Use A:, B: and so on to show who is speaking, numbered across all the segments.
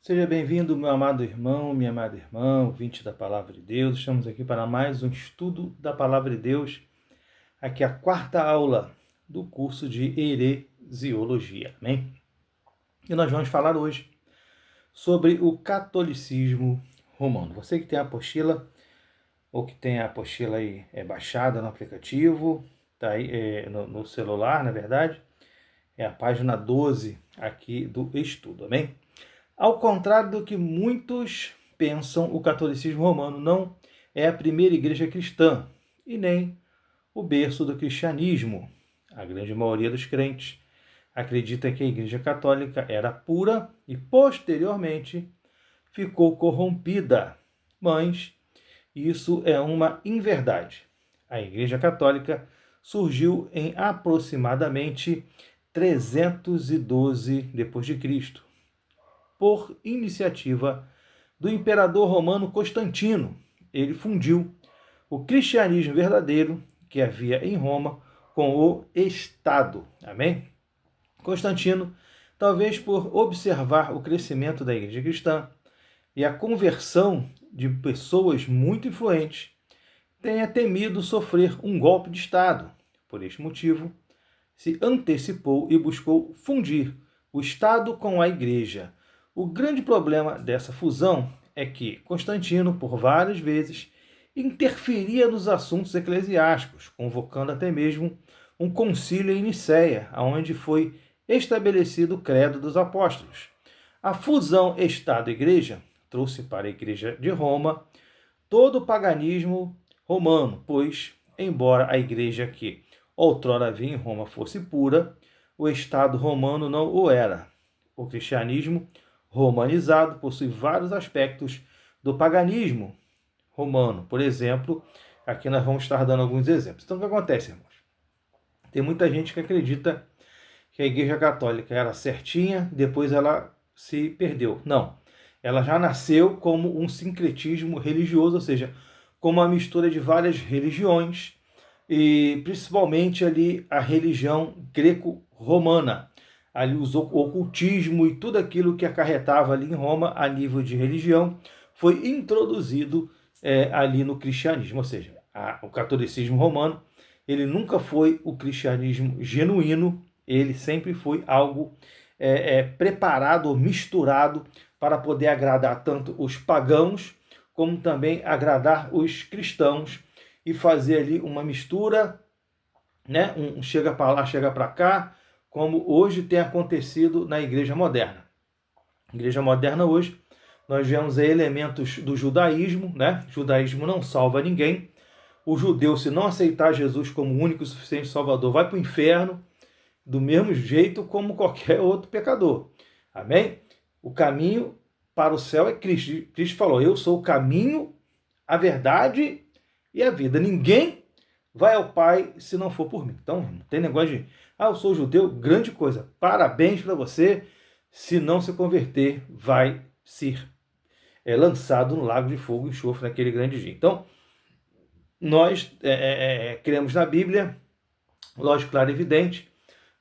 A: Seja bem-vindo, meu amado irmão, minha amada irmã, ouvinte da Palavra de Deus. Estamos aqui para mais um estudo da Palavra de Deus. Aqui é a quarta aula do curso de Heresiologia, amém? E nós vamos falar hoje sobre o catolicismo romano. Você que tem a apostila, ou que tem a apostila aí baixada no aplicativo, tá aí no celular, na verdade, é a página 12 aqui do estudo, amém? Ao contrário do que muitos pensam, o catolicismo romano não é a primeira igreja cristã e nem o berço do cristianismo. A grande maioria dos crentes acredita que a igreja católica era pura e, posteriormente, ficou corrompida. Mas isso é uma inverdade. A igreja católica surgiu em aproximadamente 312 d.C., por iniciativa do imperador romano Constantino. Ele fundiu o cristianismo verdadeiro que havia em Roma com o Estado. Amém? Constantino, talvez por observar o crescimento da igreja cristã e a conversão de pessoas muito influentes, tenha temido sofrer um golpe de Estado. Por este motivo, se antecipou e buscou fundir o Estado com a igreja. O grande problema dessa fusão é que Constantino, por várias vezes, interferia nos assuntos eclesiásticos, convocando até mesmo um concílio em Nicéia, onde foi estabelecido o credo dos apóstolos. A fusão Estado-Igreja trouxe para a Igreja de Roma todo o paganismo romano, pois, embora a igreja que outrora havia em Roma fosse pura, o Estado romano não o era. O cristianismo romanizado possui vários aspectos do paganismo romano. Por exemplo, aqui nós vamos estar dando alguns exemplos. Então, o que acontece, irmãos? Tem muita gente que acredita que a Igreja Católica era certinha, depois ela se perdeu. Não. Ela já nasceu como um sincretismo religioso, ou seja, como uma mistura de várias religiões, e principalmente ali a religião greco-romana. Ali o ocultismo e tudo aquilo que acarretava ali em Roma a nível de religião foi introduzido ali no cristianismo, ou seja, o catolicismo romano ele nunca foi o cristianismo genuíno, ele sempre foi algo preparado ou misturado para poder agradar tanto os pagãos como também agradar os cristãos e fazer ali uma mistura, né? Chega para lá, chega para cá, como hoje tem acontecido na igreja moderna. Na igreja moderna hoje, nós vemos aí elementos do judaísmo, né? O judaísmo não salva ninguém. O judeu, se não aceitar Jesus como único e suficiente salvador, vai para o inferno, do mesmo jeito como qualquer outro pecador. Amém? O caminho para o céu é Cristo. Cristo falou, eu sou o caminho, a verdade e a vida. Ninguém vai ao Pai se não for por mim. Então, não tem negócio de, eu sou judeu, grande coisa. Parabéns para você. Se não se converter, vai ser lançado no lago de fogo e enxofre naquele grande dia. Então, nós cremos na Bíblia, lógico, claro e evidente.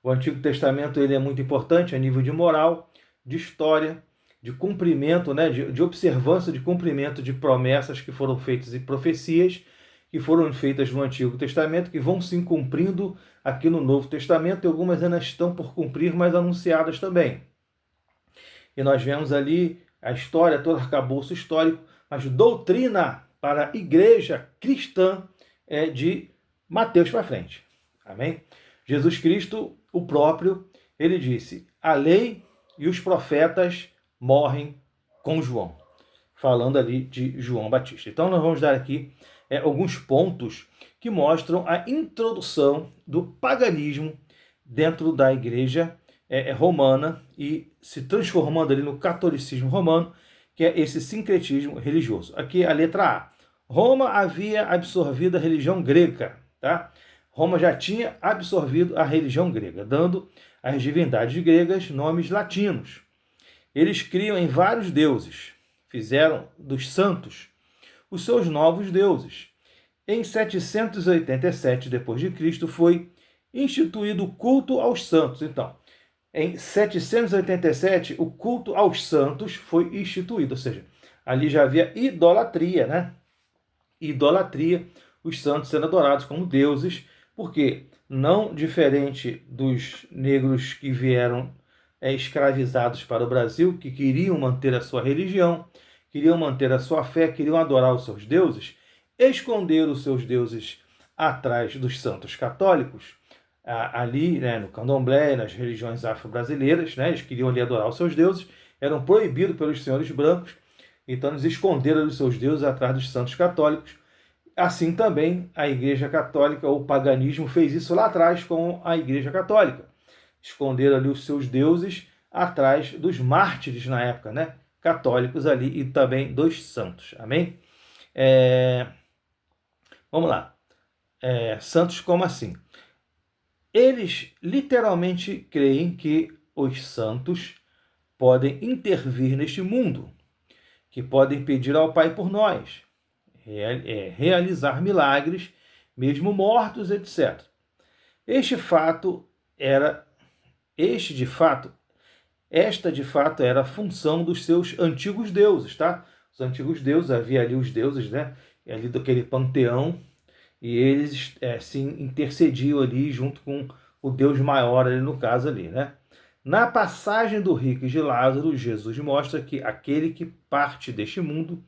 A: O Antigo Testamento ele é muito importante a nível de moral, de história, de cumprimento, né, de observância, de cumprimento de promessas que foram feitas e profecias que foram feitas no Antigo Testamento, que vão se cumprindo aqui no Novo Testamento, e algumas ainda estão por cumprir, mas anunciadas também. E nós vemos ali a história, todo arcabouço histórico, mas doutrina para a igreja cristã é de Mateus para frente. Amém? Jesus Cristo, o próprio, ele disse, a lei e os profetas morrem com João. Falando ali de João Batista. Então nós vamos dar aqui alguns pontos que mostram a introdução do paganismo dentro da igreja romana e se transformando ali no catolicismo romano, que é esse sincretismo religioso. Aqui a letra A. Roma havia absorvido a religião grega, tá? Roma já tinha absorvido a religião grega, dando às divindades gregas nomes latinos. Eles criam em vários deuses, fizeram dos santos os seus novos deuses. Em 787 d.C. foi instituído o culto aos santos. Então, Em 787, o culto aos santos foi instituído, ou seja, ali já havia idolatria, né? Idolatria, os santos sendo adorados como deuses, porque não diferente dos negros que vieram escravizados para o Brasil, que queriam manter a sua religião, queriam manter a sua fé, queriam adorar os seus deuses, esconderam os seus deuses atrás dos santos católicos, ali, né, no candomblé, nas religiões afro-brasileiras, né, eles queriam ali adorar os seus deuses, eram proibidos pelos senhores brancos, então eles esconderam os seus deuses atrás dos santos católicos. Assim também a Igreja Católica, ou o paganismo, fez isso lá atrás com a Igreja Católica. Esconderam ali os seus deuses atrás dos mártires na época, né, católicos ali, e também dos santos. Amém? Vamos lá. Santos como assim? Eles literalmente creem que os santos podem intervir neste mundo, que podem pedir ao Pai por nós, realizar milagres, mesmo mortos, etc. Esta de fato era a função dos seus antigos deuses, tá? Os antigos deuses, havia ali os deuses, né? Ali daquele panteão, e eles se intercediam ali junto com o Deus maior, ali no caso ali, né? Na passagem do rico e de Lázaro, Jesus mostra que aquele que parte deste mundo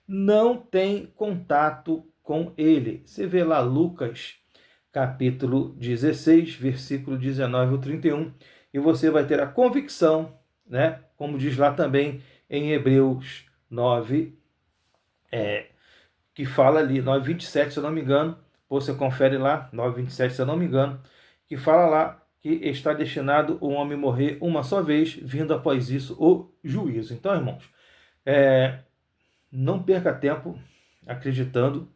A: não tem contato com ele. Você vê lá Lucas, capítulo 16, versículo 19 ao 31, e você vai ter a convicção, né? Como diz lá também em Hebreus 9, que fala ali, 9:27, se eu não me engano, você confere lá, 9:27, se eu não me engano, que fala lá que está destinado o homem morrer uma só vez, vindo após isso o juízo. Então, irmãos, não perca tempo acreditando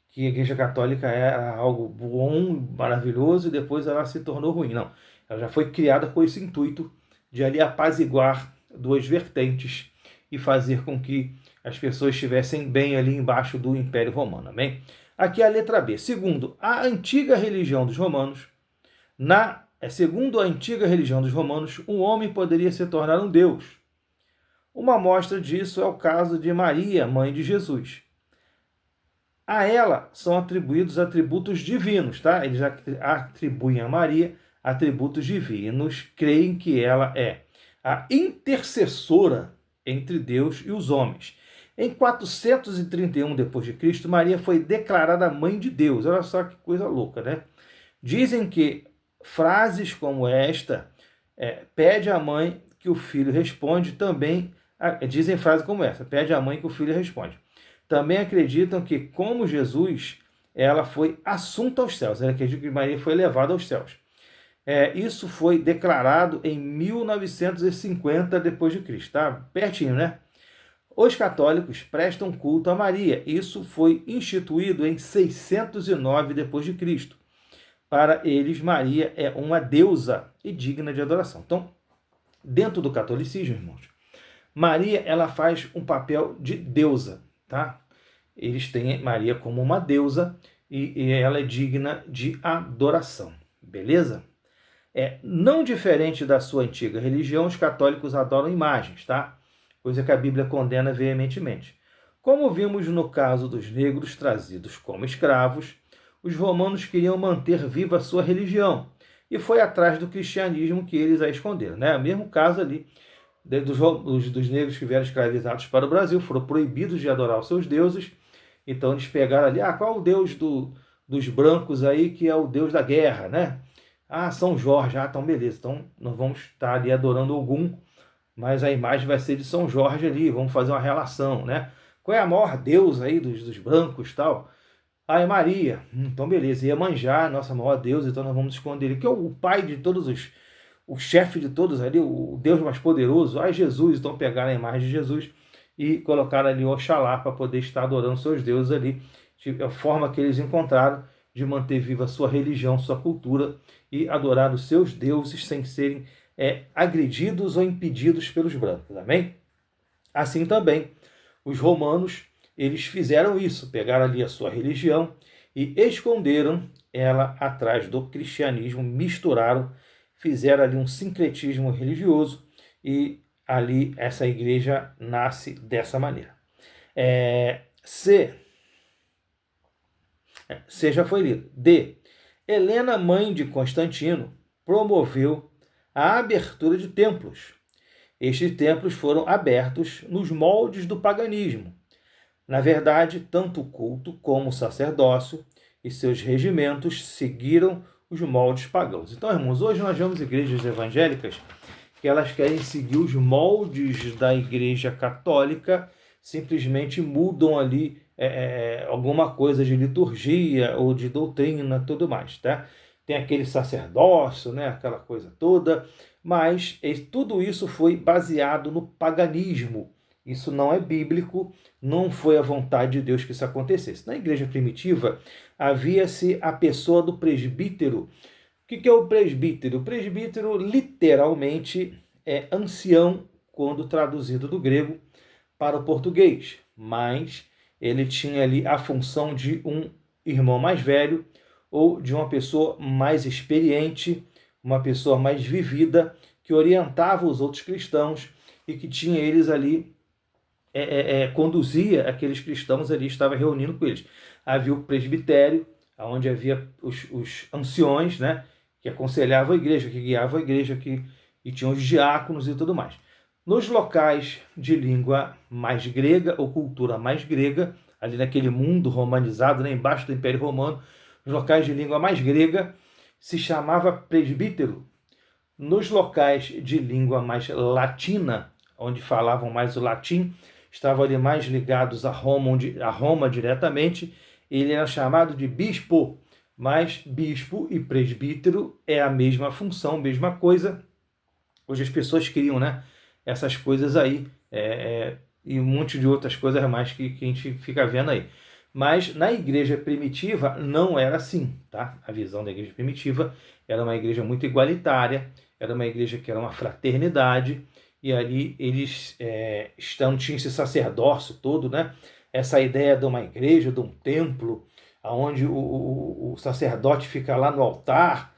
A: que a Igreja Católica era algo bom, maravilhoso, e depois ela se tornou ruim. Não, ela já foi criada com esse intuito de ali apaziguar duas vertentes e fazer com que as pessoas estivessem bem ali embaixo do Império Romano. Amém? Aqui é a letra B. Segundo a antiga religião dos romanos, segundo a antiga religião dos romanos, um homem poderia se tornar um deus. Uma amostra disso é o caso de Maria, mãe de Jesus. A ela são atribuídos atributos divinos, tá? Eles atribuem a Maria atributos divinos, creem que ela é a intercessora entre Deus e os homens. Em 431 d.C., Maria foi declarada mãe de Deus. Olha só que coisa louca, né? Dizem que frases como esta, pede à mãe que o filho responde, também dizem frases como essa, pede à mãe que o filho responde. Também acreditam que, como Jesus, ela foi assunta aos céus. Ela acredita que Maria foi levada aos céus. Isso foi declarado em 1950 d.C., tá? Pertinho, né? Os católicos prestam culto a Maria. Isso foi instituído em 609 d.C. Para eles, Maria é uma deusa e digna de adoração. Então, dentro do catolicismo, irmãos, Maria ela faz um papel de deusa, tá? Eles têm Maria como uma deusa e ela é digna de adoração, beleza? Não diferente da sua antiga religião, os católicos adoram imagens, tá? Coisa que a Bíblia condena veementemente. Como vimos no caso dos negros trazidos como escravos, os romanos queriam manter viva a sua religião e foi atrás do cristianismo que eles a esconderam, né? O mesmo caso ali dos negros que vieram escravizados para o Brasil, foram proibidos de adorar os seus deuses, então eles pegaram ali, qual é o deus dos brancos aí, que é o deus da guerra, né? São Jorge, então beleza, então nós vamos estar ali adorando Ogum, mas a imagem vai ser de São Jorge ali, vamos fazer uma relação, né? Qual é a maior deusa aí dos brancos e tal? É Maria, então beleza, Iemanjá, nossa maior deusa, então nós vamos esconder ele, que é o pai de todos o chefe de todos ali, o Deus mais poderoso, Jesus, então pegaram a imagem de Jesus e colocaram ali Oxalá para poder estar adorando seus deuses ali, a forma que eles encontraram de manter viva a sua religião, sua cultura e adorar os seus deuses sem serem agredidos ou impedidos pelos brancos, amém? Assim também, os romanos, eles fizeram isso, pegaram ali a sua religião e esconderam ela atrás do cristianismo, misturaram, fizeram ali um sincretismo religioso e ali essa igreja nasce dessa maneira. C já foi lido. D. Helena, mãe de Constantino, promoveu a abertura de templos. Estes templos foram abertos nos moldes do paganismo. Na verdade, tanto o culto como o sacerdócio e seus regimentos seguiram os moldes pagãos. Então, irmãos, hoje nós vemos igrejas evangélicas que elas querem seguir os moldes da igreja católica, simplesmente mudam ali alguma coisa de liturgia ou de doutrina, tudo mais, tá? Tem aquele sacerdócio, né, aquela coisa toda, mas tudo isso foi baseado no paganismo. Isso não é bíblico, não foi a vontade de Deus que isso acontecesse. Na igreja primitiva, havia-se a pessoa do presbítero. O que é o presbítero? O presbítero, literalmente, é ancião, quando traduzido do grego para o português. Mas ele tinha ali a função de um irmão mais velho ou de uma pessoa mais experiente, uma pessoa mais vivida, que orientava os outros cristãos e que tinha eles ali, conduzia aqueles cristãos ali, estava reunindo com eles. Havia o presbitério, onde havia os anciões, né, que aconselhavam a igreja, que guiavam a igreja, e tinham os diáconos e tudo mais. Nos locais de língua mais grega, ou cultura mais grega, ali naquele mundo romanizado, né, embaixo do Império Romano, nos locais de língua mais grega, se chamava presbítero. Nos locais de língua mais latina, onde falavam mais o latim, estavam ali mais ligados a Roma diretamente, ele era chamado de bispo. Mas bispo e presbítero é a mesma função, mesma coisa. Hoje as pessoas criam, né, essas coisas aí, e um monte de outras coisas mais que a gente fica vendo aí. Mas na igreja primitiva não era assim, tá? A visão da igreja primitiva era uma igreja muito igualitária, era uma igreja que era uma fraternidade, e ali eles tinham esse sacerdócio todo, né? Essa ideia de uma igreja, de um templo, onde o sacerdote fica lá no altar,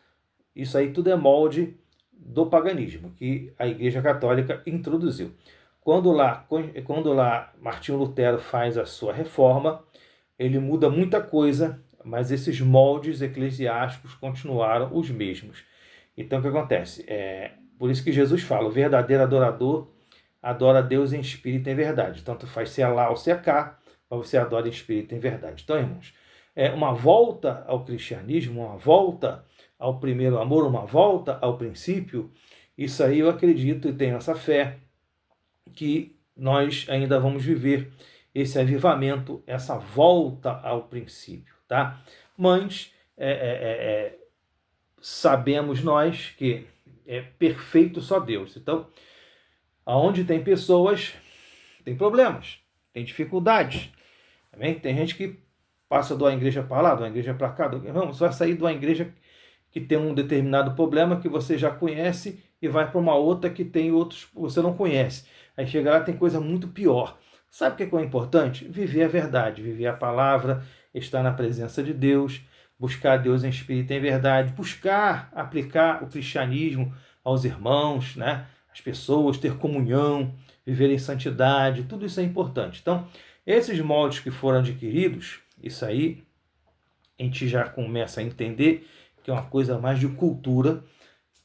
A: isso aí tudo é molde do paganismo, que a Igreja Católica introduziu. Quando lá Martinho Lutero faz a sua reforma, ele muda muita coisa, mas esses moldes eclesiásticos continuaram os mesmos. Então o que acontece? Por isso que Jesus fala, o verdadeiro adorador adora a Deus em espírito e em verdade. Tanto faz se é lá ou se é cá, mas você adora em espírito e em verdade. Então, irmãos, uma volta ao cristianismo, uma volta ao primeiro amor, uma volta ao princípio, isso aí eu acredito e tenho essa fé que nós ainda vamos viver esse avivamento, essa volta ao princípio, tá? Mas sabemos nós que é perfeito só Deus. Então, aonde tem pessoas, tem problemas, tem dificuldades. Também tem gente que passa de uma igreja para lá, de uma igreja para cá. Você vai sair de uma igreja que tem um determinado problema que você já conhece e vai para uma outra que tem outros que você não conhece. Aí chega lá, tem coisa muito pior. Sabe o que é importante? Viver a verdade, viver a palavra, estar na presença de Deus, buscar Deus em espírito e em verdade, buscar aplicar o cristianismo aos irmãos, né? As pessoas, ter comunhão, viver em santidade, tudo isso é importante. Então, esses moldes que foram adquiridos, isso aí a gente já começa a entender que é uma coisa mais de cultura,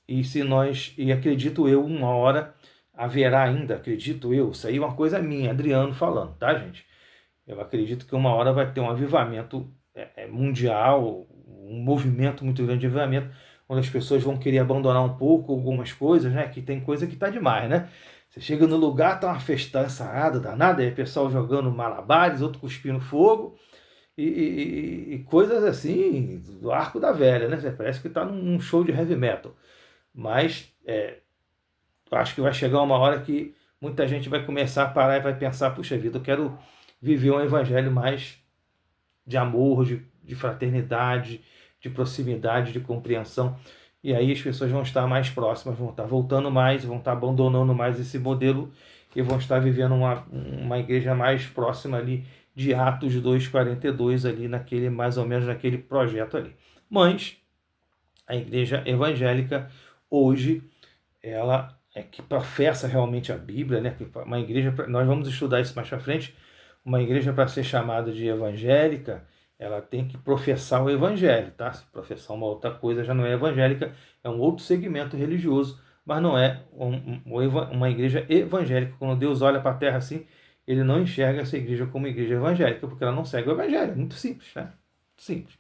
A: e acredito eu, uma hora haverá ainda, acredito eu, isso aí é uma coisa minha, Adriano falando, tá, gente? Eu acredito que uma hora vai ter um avivamento mundial, um movimento muito grande de avivamento, onde as pessoas vão querer abandonar um pouco algumas coisas, né? Que tem coisa que tá demais, né? Você chega no lugar, tá uma festança danada, aí o pessoal jogando malabares, outro cuspindo fogo, e coisas assim, do arco da velha, né? Parece que tá num show de heavy metal. Mas eu acho que vai chegar uma hora que muita gente vai começar a parar e vai pensar, puxa vida, eu quero viver um evangelho mais de amor, de fraternidade, de proximidade, de compreensão. E aí as pessoas vão estar mais próximas, vão estar voltando mais, vão estar abandonando mais esse modelo e vão estar vivendo uma igreja mais próxima ali de Atos 2:42 ali, mais ou menos naquele projeto ali. Mas a igreja evangélica hoje, ela é que professa realmente a Bíblia, né? Uma igreja, nós vamos estudar isso mais para frente, uma igreja para ser chamada de evangélica, ela tem que professar o evangelho, tá? Se professar uma outra coisa já não é evangélica, é um outro segmento religioso, mas não é uma igreja evangélica. Quando Deus olha para a terra assim, ele não enxerga essa igreja como igreja evangélica, porque ela não segue o evangelho. Muito simples, né? Muito simples.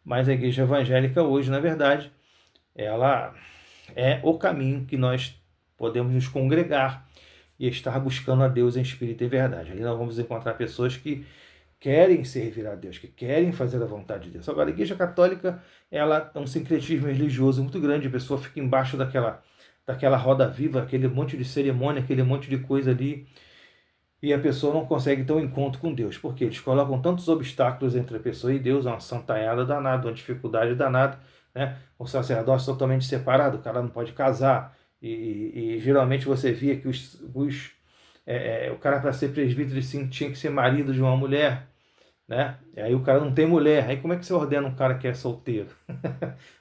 A: Mas a igreja evangélica hoje, na verdade, ela é o caminho que nós podemos nos congregar e estar buscando a Deus em espírito e verdade. Ali nós vamos encontrar pessoas que querem servir a Deus, que querem fazer a vontade de Deus. Agora, a Igreja Católica, ela é um sincretismo religioso muito grande, a pessoa fica embaixo daquela roda viva, aquele monte de cerimônia, aquele monte de coisa ali, e a pessoa não consegue ter um encontro com Deus, porque eles colocam tantos obstáculos entre a pessoa e Deus, uma santanhada danada, uma dificuldade danada, né? O sacerdócio totalmente separado, o cara não pode casar, e geralmente você via que o cara, para ser presbítero, sim, tinha que ser marido de uma mulher, né? E aí o cara não tem mulher, aí como é que você ordena um cara que é solteiro?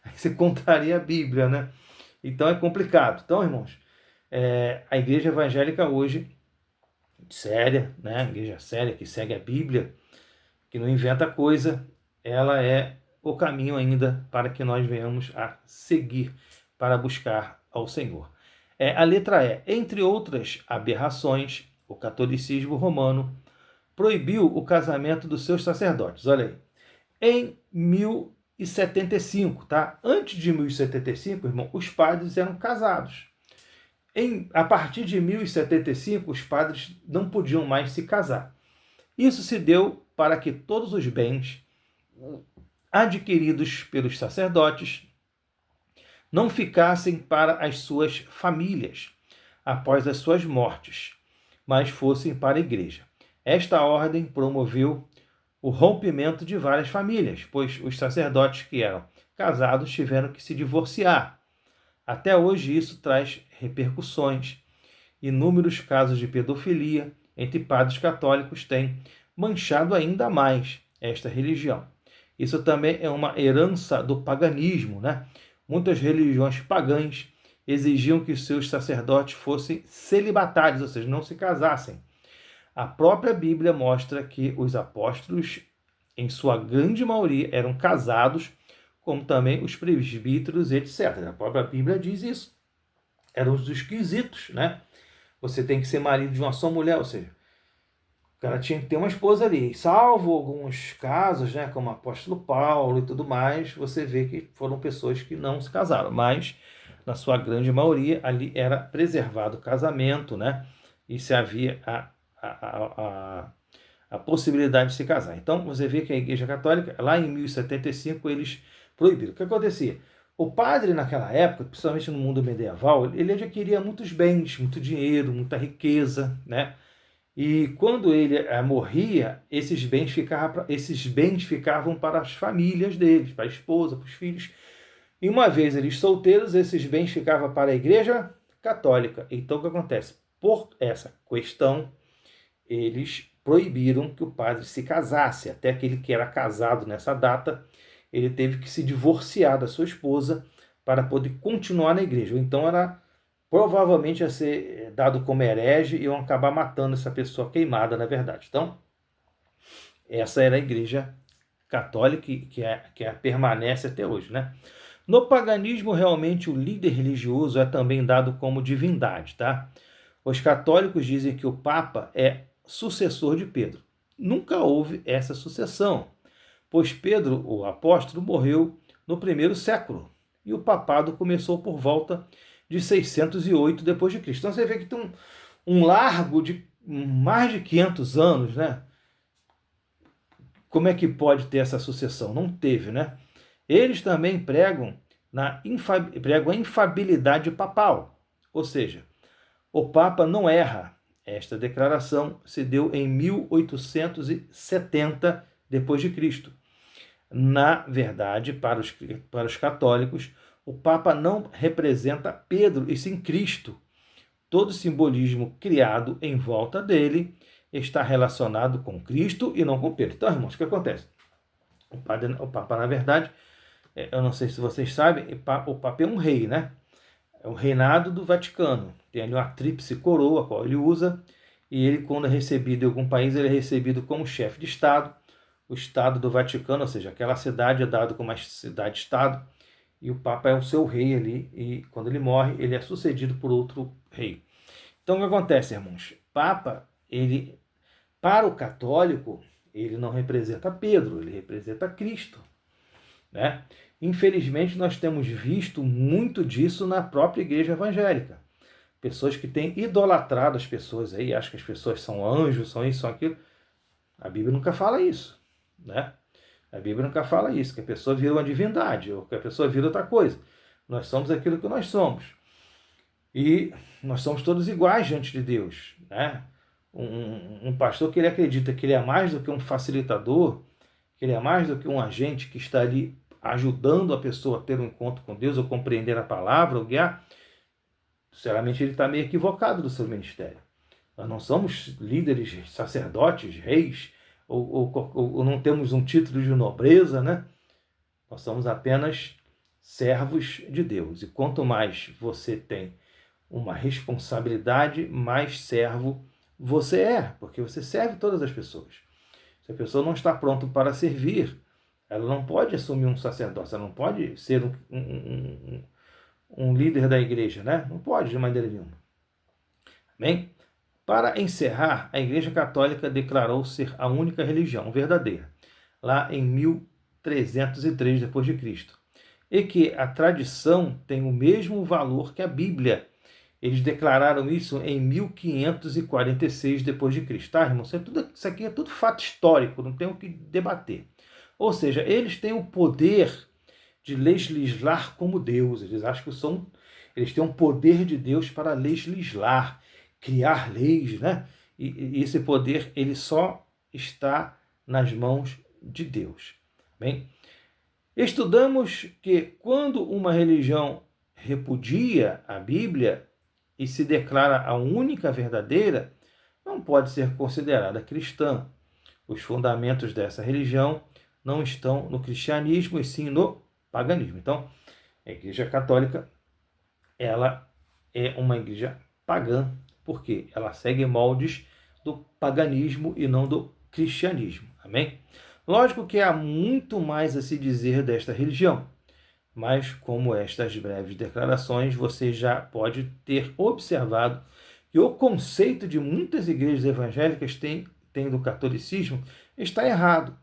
A: Aí você contraria a Bíblia, né? Então é complicado. Então, irmãos, a igreja evangélica hoje, séria, né? Igreja séria, que segue a Bíblia, que não inventa coisa, ela é o caminho ainda para que nós venhamos a seguir para buscar ao Senhor. A letra E. Entre outras aberrações, o catolicismo romano proibiu o casamento dos seus sacerdotes. Olha aí. Em 1075, tá? Antes de 1075, irmão, os padres eram casados. A partir de 1075, os padres não podiam mais se casar. Isso se deu para que todos os bens adquiridos pelos sacerdotes não ficassem para as suas famílias após as suas mortes, mas fossem para a igreja. Esta ordem promoveu o rompimento de várias famílias, pois os sacerdotes que eram casados tiveram que se divorciar. Até hoje isso traz repercussões. Inúmeros casos de pedofilia entre padres católicos têm manchado ainda mais esta religião. Isso também é uma herança do paganismo, né? Muitas religiões pagãs exigiam que os seus sacerdotes fossem celibatários, ou seja, não se casassem. A própria Bíblia mostra que os apóstolos, em sua grande maioria, eram casados, como também os presbíteros, etc. A própria Bíblia diz isso. Eram os quesitos, né? Você tem que ser marido de uma só mulher, ou seja, o cara tinha que ter uma esposa ali. Salvo alguns casos, né, como o apóstolo Paulo e tudo mais, você vê que foram pessoas que não se casaram, mas na sua grande maioria ali era preservado o casamento, né? E se havia a possibilidade de se casar. Então, você vê que a Igreja Católica, lá em 1075, eles proibiram. O que acontecia? O padre, naquela época, principalmente no mundo medieval, ele adquiria muitos bens, muito dinheiro, muita riqueza, né? E quando ele morria, esses bens ficavam para as famílias deles, para a esposa, para os filhos. E uma vez eles solteiros, esses bens ficavam para a Igreja Católica. Então, o que acontece? Por essa questão, eles proibiram que o padre se casasse. Até aquele que era casado nessa data, ele teve que se divorciar da sua esposa para poder continuar na igreja. Então provavelmente ia ser dado como herege e iam acabar matando essa pessoa queimada, na verdade. Então, essa era a Igreja Católica que permanece até hoje, né? No paganismo, realmente, o líder religioso é também dado como divindade, tá? Os católicos dizem que o Papa é sucessor de Pedro. Nunca houve essa sucessão, pois Pedro, o apóstolo, morreu no primeiro século e o papado começou por volta de 608 depois de Cristo. Então você vê que tem um largo de mais de 500 anos, né? Como é que pode ter essa sucessão? Não teve, né? Eles também pregam a infabilidade papal, ou seja, o Papa não erra. Esta declaração se deu em 1870 depois de Cristo. Na verdade, para os católicos, o Papa não representa Pedro, e sim Cristo. Todo simbolismo criado em volta dele está relacionado com Cristo e não com Pedro. Então, irmãos, o que acontece? O Papa, na verdade, eu não sei se vocês sabem, o Papa é um rei, né? é o reinado do Vaticano. Tem ali uma tríplice coroa, a qual ele usa, e ele, quando é recebido em algum país, ele é recebido como chefe de Estado. O Estado do Vaticano, ou seja, aquela cidade é dado como uma cidade-estado, e o Papa é o seu rei ali, e quando ele morre, ele é sucedido por outro rei. Então, o que acontece, irmãos? Papa, ele, para o católico, ele não representa Pedro, ele representa Cristo, né? Infelizmente, nós temos visto muito disso na própria igreja evangélica. Pessoas que têm idolatrado as pessoas aí, acham que as pessoas são anjos, são isso, são aquilo. A Bíblia nunca fala isso, né? A Bíblia nunca fala isso, que a pessoa vira uma divindade, ou que a pessoa vira outra coisa. Nós somos aquilo que nós somos. E nós somos todos iguais diante de Deus, né? Um pastor que ele acredita que ele é mais do que um facilitador, que ele é mais do que um agente que está ali ajudando a pessoa a ter um encontro com Deus, ou compreender a palavra, ou guiar, sinceramente ele está meio equivocado do seu ministério. Nós não somos líderes, sacerdotes, reis, ou não temos um título de nobreza, né? Nós somos apenas servos de Deus. E quanto mais você tem uma responsabilidade, mais servo você é, porque você serve todas as pessoas. Se a pessoa não está pronta para servir, ela não pode assumir um sacerdócio, ela não pode ser um líder da igreja, né? Não pode de maneira nenhuma. Bem, para encerrar, a Igreja Católica declarou ser a única religião verdadeira, lá em 1303 d.C., e que a tradição tem o mesmo valor que a Bíblia. Eles declararam isso em 1546 d.C., tá, irmão? Isso aqui é tudo fato histórico, não tem o que debater. Ou seja, eles têm o poder de legislar como Deus. Eles acham que eles têm um poder de Deus para legislar, criar leis, né? E esse poder ele só está nas mãos de Deus. Bem, estudamos que quando uma religião repudia a Bíblia e se declara a única verdadeira, não pode ser considerada cristã. Os fundamentos dessa religião não estão no cristianismo, e sim no paganismo. Então, a Igreja Católica, ela é uma igreja pagã, porque ela segue moldes do paganismo e não do cristianismo. Amém? Lógico que há muito mais a se dizer desta religião, mas como estas breves declarações, você já pode ter observado que o conceito de muitas igrejas evangélicas tem do catolicismo está errado.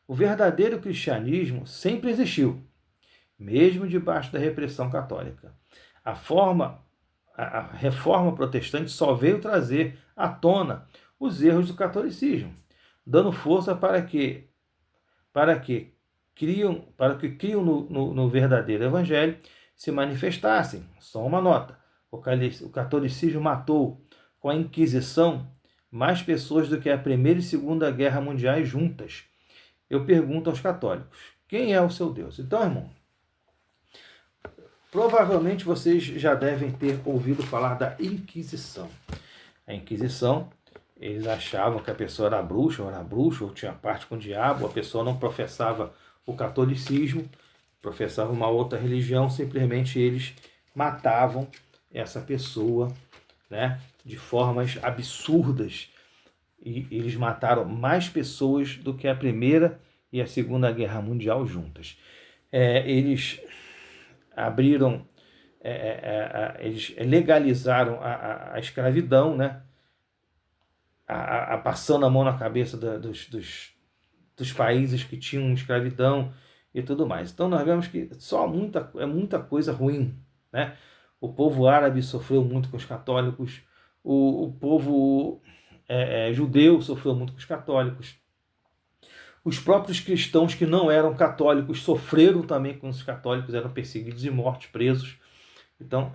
A: O verdadeiro cristianismo sempre existiu, mesmo debaixo da repressão católica. A reforma protestante só veio trazer à tona os erros do catolicismo, dando força para que criam no verdadeiro evangelho se manifestassem. Só uma nota: o catolicismo matou com a Inquisição mais pessoas do que a Primeira e Segunda Guerra Mundiais juntas. Eu pergunto aos católicos: quem é o seu Deus? Então, irmão, provavelmente vocês já devem ter ouvido falar da Inquisição. A Inquisição, eles achavam que a pessoa era bruxa, ou tinha parte com o diabo, a pessoa não professava o catolicismo, professava uma outra religião, simplesmente eles matavam essa pessoa, né, de formas absurdas. E eles mataram mais pessoas do que a Primeira e a Segunda Guerra Mundial juntas. Eles abriram, eles legalizaram a escravidão, né? Passando a mão na cabeça dos países que tinham escravidão e tudo mais. Então nós vemos que muita coisa ruim, né? O povo árabe sofreu muito com os católicos, o povo judeu sofreu muito com os católicos, os próprios cristãos que não eram católicos sofreram também com os católicos, eram perseguidos e mortos, presos. Então,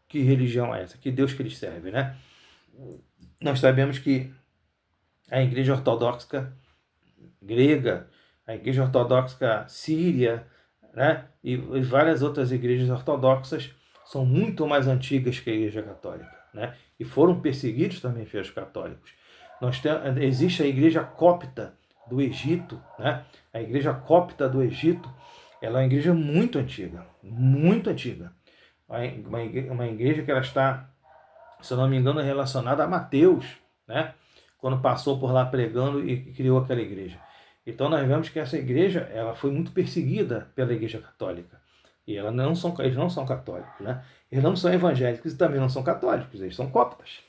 A: que religião é essa? Que Deus que eles servem, né? Nós sabemos que a Igreja Ortodoxa grega, a Igreja Ortodoxa síria, né, e várias outras igrejas ortodoxas são muito mais antigas que a Igreja Católica, né, e foram perseguidos também pelos católicos. Existe a Igreja Copta do Egito, né? A Igreja Copta do Egito, ela é uma igreja muito antiga, uma igreja que ela está, se eu não me engano, relacionada a Mateus, né? Quando passou por lá pregando e criou aquela igreja. Então nós vemos que essa igreja ela foi muito perseguida pela Igreja Católica. E eles não são católicos, né? Eles não são evangélicos e também não são católicos, eles são coptas.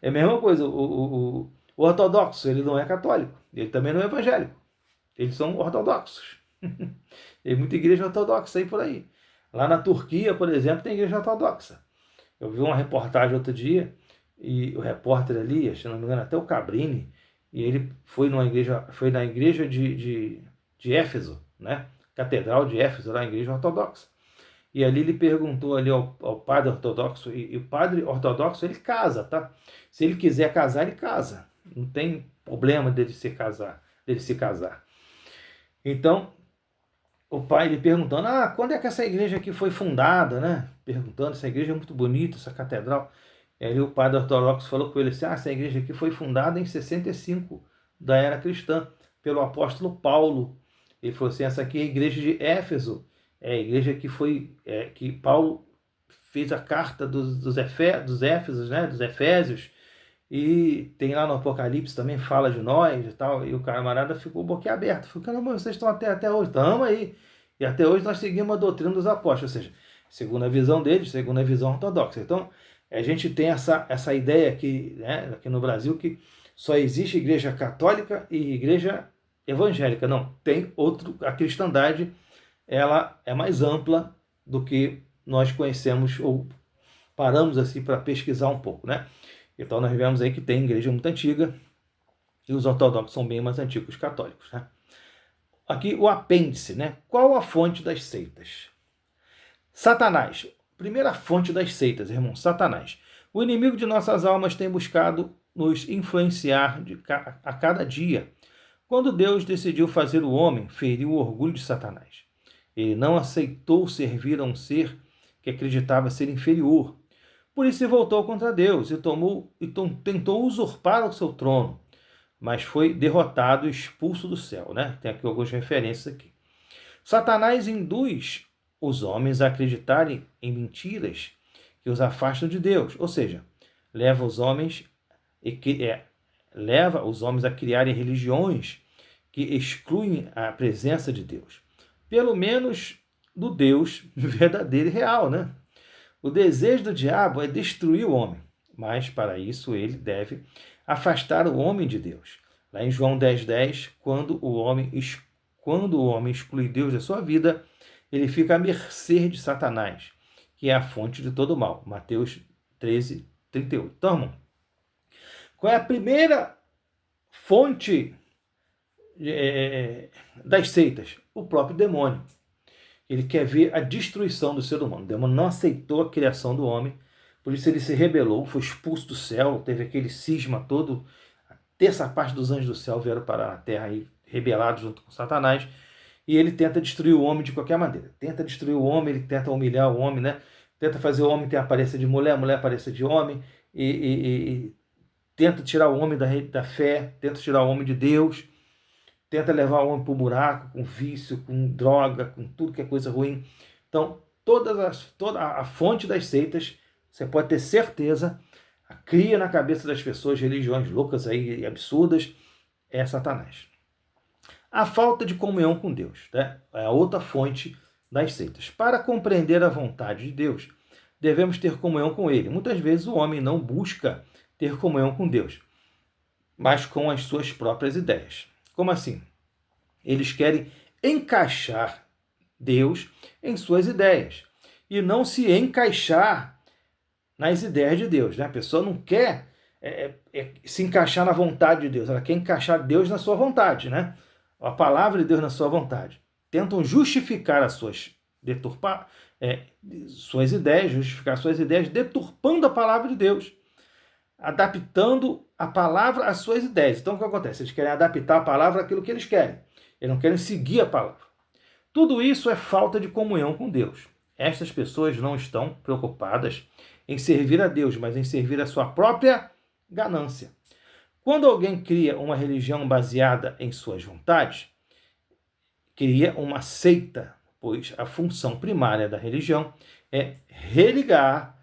A: É a mesma coisa, o ortodoxo, ele não é católico, ele também não é evangélico. Eles são ortodoxos. Tem muita igreja ortodoxa aí por aí. Lá na Turquia, por exemplo, tem igreja ortodoxa. Eu vi uma reportagem outro dia, e o repórter ali, se não me engano, até o Cabrini, e ele foi na igreja de Éfeso, né? Catedral de Éfeso, lá na igreja ortodoxa. E ali ele perguntou ali ao padre ortodoxo, e o padre ortodoxo, ele casa, tá? Se ele quiser casar, ele casa. Não tem problema dele se casar. Então, o pai ele perguntando, quando é que essa igreja aqui foi fundada, né? Perguntando, essa igreja é muito bonita, essa catedral. E aí o padre ortodoxo falou com ele assim, essa igreja aqui foi fundada em 65 da era cristã, pelo apóstolo Paulo. Ele falou assim, essa aqui é a igreja de Éfeso, é a igreja que Paulo fez a carta dos Éfesos, né? Dos Efésios, e tem lá no Apocalipse também, fala de nós e tal, e o camarada ficou boquiaberto, falou, caramba, vocês estão até hoje, estamos aí, e até hoje nós seguimos a doutrina dos apóstolos, ou seja, segundo a visão deles, segundo a visão ortodoxa. Então, a gente tem essa ideia aqui, né, aqui no Brasil, que só existe igreja católica e igreja evangélica. Não, tem a cristandade, ela é mais ampla do que nós conhecemos ou paramos assim para pesquisar um pouco, né? Então nós vemos aí que tem igreja muito antiga e os ortodoxos são bem mais antigos que os católicos, né? Aqui o apêndice, né? Qual a fonte das seitas? Satanás. Primeira fonte das seitas, irmão, Satanás. O inimigo de nossas almas tem buscado nos influenciar a cada dia. Quando Deus decidiu fazer o homem, feriu o orgulho de Satanás. Ele não aceitou servir a um ser que acreditava ser inferior. Por isso se voltou contra Deus e tentou usurpar o seu trono, mas foi derrotado e expulso do céu, né? Tem aqui algumas referências aqui. Satanás induz os homens a acreditarem em mentiras que os afastam de Deus, ou seja, leva os homens a criarem religiões que excluem a presença de Deus, pelo menos do Deus verdadeiro e real, né? O desejo do diabo é destruir o homem, mas para isso ele deve afastar o homem de Deus. Lá em João 10,10, quando o homem exclui Deus da sua vida, ele fica à mercê de Satanás, que é a fonte de todo o mal. Mateus 13:38. Então, irmão, qual é a primeira fonte das seitas? O próprio demônio. Ele quer ver a destruição do ser humano. O demônio não aceitou a criação do homem, por isso ele se rebelou, foi expulso do céu, teve aquele cisma todo. A terça parte dos anjos do céu vieram para a terra aí, rebelados junto com Satanás, e ele tenta destruir o homem de qualquer maneira. Tenta destruir o homem, ele tenta humilhar o homem, né? Tenta fazer o homem ter a aparência de mulher, a mulher a aparência de homem, e tenta tirar o homem da fé, tenta tirar o homem de Deus, tenta levar o homem para o buraco, com vício, com droga, com tudo que é coisa ruim. Então, toda a fonte das seitas, você pode ter certeza, cria na cabeça das pessoas religiões loucas aí, absurdas, é Satanás. A falta de comunhão com Deus, né? É a outra fonte das seitas. Para compreender a vontade de Deus, devemos ter comunhão com Ele. Muitas vezes o homem não busca ter comunhão com Deus, mas com as suas próprias ideias. Como assim? Eles querem encaixar Deus em suas ideias e não se encaixar nas ideias de Deus, né? A pessoa não quer se encaixar na vontade de Deus, ela quer encaixar Deus na sua vontade, né? A palavra de Deus na sua vontade. Tentam justificar suas ideias, justificar suas ideias, deturpando a palavra de Deus, adaptando a palavra às suas ideias. Então o que acontece? Eles querem adaptar a palavra àquilo que eles querem. Eles não querem seguir a palavra. Tudo isso é falta de comunhão com Deus. Estas pessoas não estão preocupadas em servir a Deus, mas em servir a sua própria ganância. Quando alguém cria uma religião baseada em suas vontades, cria uma seita pois a função primária da religião é religar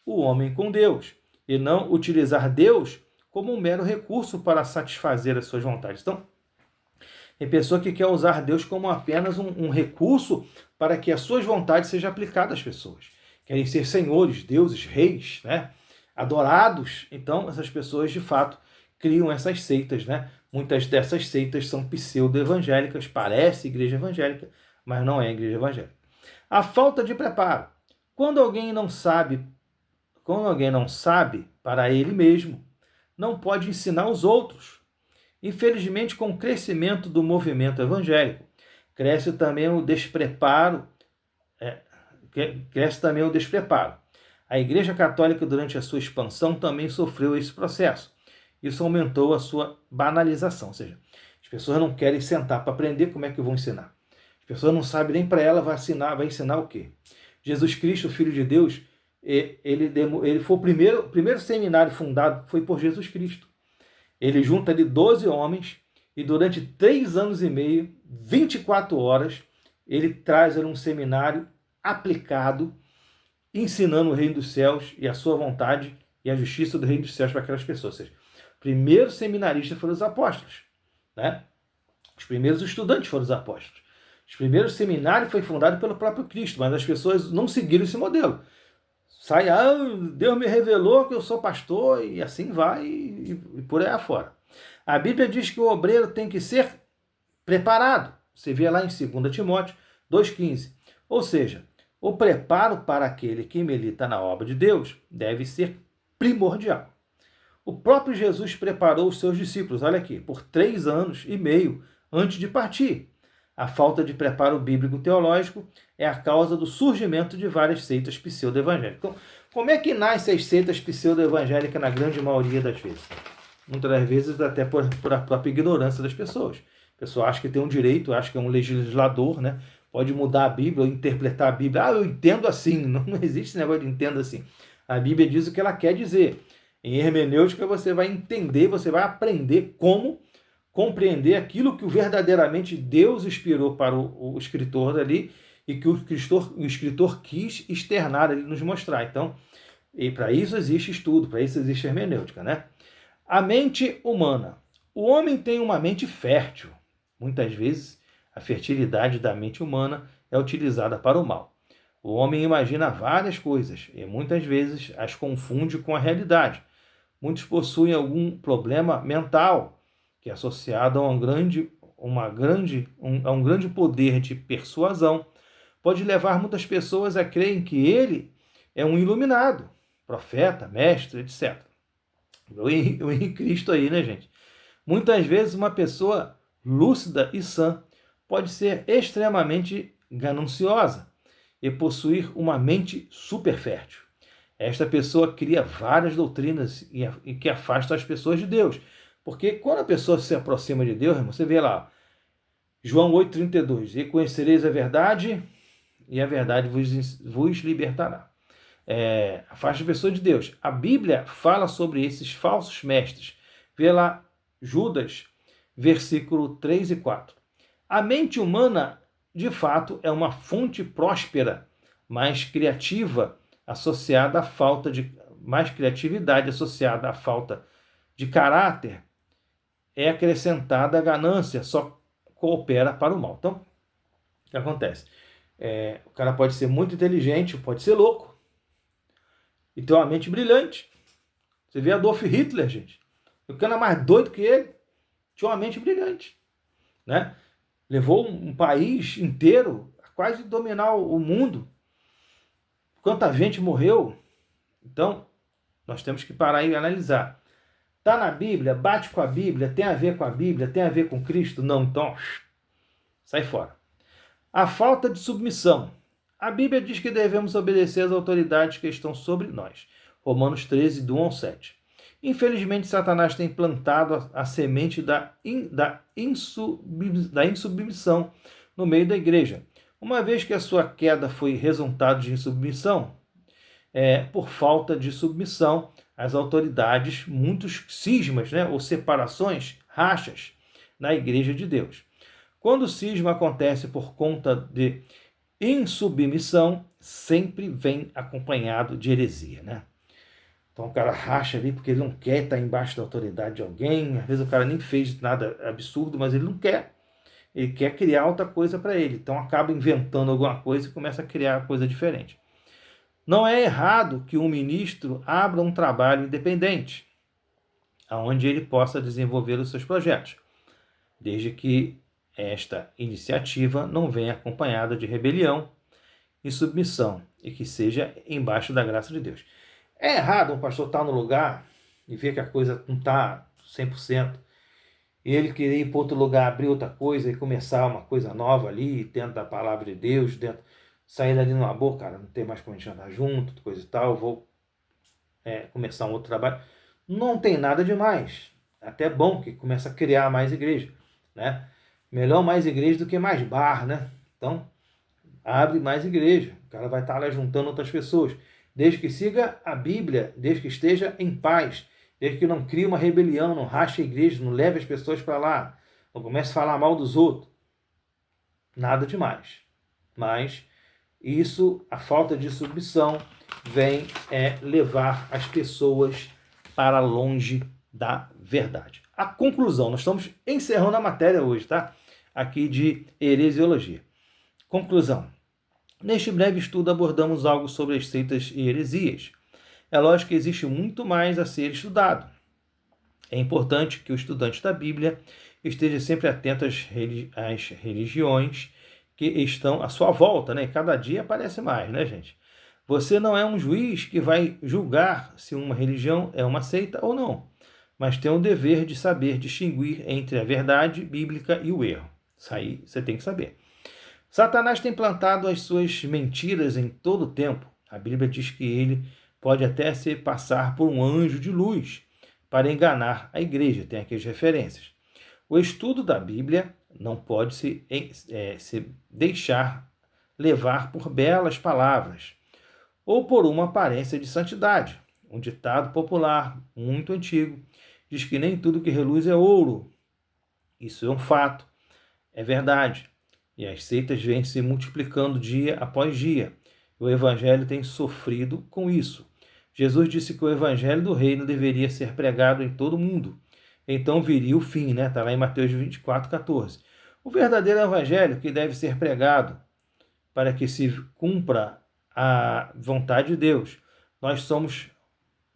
A: o homem com Deus e não utilizar Deus como um mero recurso para satisfazer as suas vontades. Então, tem pessoa que quer usar Deus como apenas um recurso para que as suas vontades sejam aplicadas às pessoas. Querem ser senhores, deuses, reis, né? Adorados. Então, essas pessoas, de fato, criam essas seitas, né? Muitas dessas seitas são pseudo-evangélicas, parece igreja evangélica, mas não é igreja evangélica. A falta de preparo. Quando alguém não sabe para ele mesmo, não pode ensinar os outros. Infelizmente, com o crescimento do movimento evangélico, cresce também o despreparo. A Igreja Católica, durante a sua expansão, também sofreu esse processo. Isso aumentou a sua banalização, ou seja, as pessoas não querem sentar para aprender, como é que vão ensinar? As pessoas não sabem nem para ela, vai ensinar o quê? Jesus Cristo, Filho de Deus, ele foi o primeiro seminário fundado, foi por Jesus Cristo. Ele junta ali 12 homens e durante 3 anos e meio, 24 horas, ele traz ali um seminário aplicado, ensinando o reino dos céus e a sua vontade e a justiça do reino dos céus para aquelas pessoas. Ou seja, primeiros seminaristas foram os apóstolos, né? Os primeiros estudantes foram os apóstolos. Os primeiros seminários foi fundado pelo próprio Cristo, mas as pessoas não seguiram esse modelo. Deus me revelou que eu sou pastor, e assim vai, e por aí afora. A Bíblia diz que o obreiro tem que ser preparado. Você vê lá em 2 Timóteo 2,15. Ou seja, o preparo para aquele que milita na obra de Deus deve ser primordial. O próprio Jesus preparou os seus discípulos, olha aqui, por 3 anos e meio antes de partir. A falta de preparo bíblico-teológico é a causa do surgimento de várias seitas pseudo-evangélicas. Então, como é que nascem as seitas pseudo-evangélicas na grande maioria das vezes? Muitas das vezes até por a própria ignorância das pessoas. A pessoa acha que tem um direito, acha que é um legislador, né? Pode mudar a Bíblia ou interpretar a Bíblia. Eu entendo assim. Não existe esse negócio de entendo assim. A Bíblia diz o que ela quer dizer. Em hermenêutica você vai entender, você vai aprender como compreender aquilo que verdadeiramente Deus inspirou para o escritor dali e que o escritor quis externar, ele nos mostrar. Então, e para isso existe estudo, para isso existe hermenêutica, né? A mente humana. O homem tem uma mente fértil. Muitas vezes, a fertilidade da mente humana é utilizada para o mal. O homem imagina várias coisas e muitas vezes as confunde com a realidade. Muitos possuem algum problema mental que é associado a um grande poder de persuasão, pode levar muitas pessoas a crerem que ele é um iluminado, profeta, mestre, etc. O Henrique Cristo aí, né, gente? Muitas vezes uma pessoa lúcida e sã pode ser extremamente gananciosa e possuir uma mente super fértil. Esta pessoa cria várias doutrinas e que afastam as pessoas de Deus. Porque quando a pessoa se aproxima de Deus, irmão, você vê lá, João 8,32, e conhecereis a verdade, e a verdade vos libertará. Afasta a pessoa de Deus. A Bíblia fala sobre esses falsos mestres. Vê lá, Judas, versículo 3 e 4. A mente humana, de fato, é uma fonte próspera, mas criativa, associada à falta de... mais criatividade associada à falta de caráter, é acrescentada a ganância, só coopera para o mal. Então, o que acontece? O cara pode ser muito inteligente, pode ser louco, e ter uma mente brilhante. Você vê Adolf Hitler, gente. O cara mais doido que ele tinha uma mente brilhante, né? Levou um país inteiro a quase dominar o mundo. Quanta gente morreu. Então, nós temos que parar e analisar. Está na Bíblia? Bate com a Bíblia? Tem a ver com a Bíblia? Tem a ver com Cristo? Não, então sai fora. A falta de submissão. A Bíblia diz que devemos obedecer às autoridades que estão sobre nós. Romanos 13, do 1 ao 7. Infelizmente, Satanás tem plantado a semente da insubmissão no meio da igreja. Uma vez que a sua queda foi resultado de insubmissão, por falta de submissão às autoridades, muitos cismas, né, ou separações, rachas na igreja de Deus. Quando o cisma acontece por conta de Insubmissão sempre vem acompanhado de heresia, né? Então o cara racha ali porque ele não quer estar embaixo da autoridade de alguém. Às vezes o cara nem fez nada absurdo, mas ele não quer. Ele quer criar outra coisa para ele. Então acaba inventando alguma coisa e começa a criar coisa diferente. Não é errado que um ministro abra um trabalho independente, onde ele possa desenvolver os seus projetos, desde que esta iniciativa não venha acompanhada de rebelião e submissão, e que seja embaixo da graça de Deus. É errado um pastor estar no lugar e ver que a coisa não está 100%, e ele querer ir para outro lugar, abrir outra coisa e começar uma coisa nova ali, dentro da palavra de Deus, sair dali numa boa, cara, não tem mais como a gente andar junto, coisa e tal, vou começar um outro trabalho. Não tem nada demais. Até bom que começa a criar mais igreja, né? Melhor mais igreja do que mais bar, né? Então, abre mais igreja. O cara vai estar lá juntando outras pessoas. Desde que siga a Bíblia, desde que esteja em paz, desde que não crie uma rebelião, não rache a igreja, não leve as pessoas para lá, não comece a falar mal dos outros. Nada demais. Mas isso, a falta de submissão, vem levar as pessoas para longe da verdade. A conclusão, nós estamos encerrando a matéria hoje, tá? Aqui de heresiologia. Conclusão. Neste breve estudo abordamos algo sobre as seitas e heresias. É lógico que existe muito mais a ser estudado. É importante que o estudante da Bíblia esteja sempre atento às religiões que estão à sua volta, né? Cada dia aparece mais, né, gente? Você não é um juiz que vai julgar se uma religião é uma seita ou não, mas tem o dever de saber distinguir entre a verdade bíblica e o erro. Isso aí você tem que saber. Satanás tem plantado as suas mentiras em todo o tempo. A Bíblia diz que ele pode até se passar por um anjo de luz para enganar a igreja. Tem aqui as referências. O estudo da Bíblia não pode se deixar levar por belas palavras ou por uma aparência de santidade. Um ditado popular muito antigo diz que nem tudo que reluz é ouro. Isso é um fato, é verdade. E as seitas vêm se multiplicando dia após dia. O evangelho tem sofrido com isso. Jesus disse que o evangelho do reino deveria ser pregado em todo o mundo. Então viria o fim, né? Está lá em Mateus 24:14. O verdadeiro evangelho que deve ser pregado para que se cumpra a vontade de Deus. Nós somos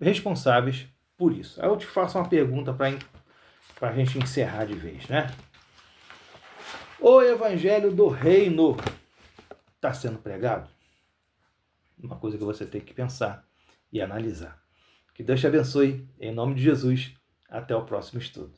A: responsáveis por isso. Aí eu te faço uma pergunta para a gente encerrar de vez, né? O evangelho do reino está sendo pregado? Uma coisa que você tem que pensar e analisar. Que Deus te abençoe. Em nome de Jesus. Até o próximo estudo.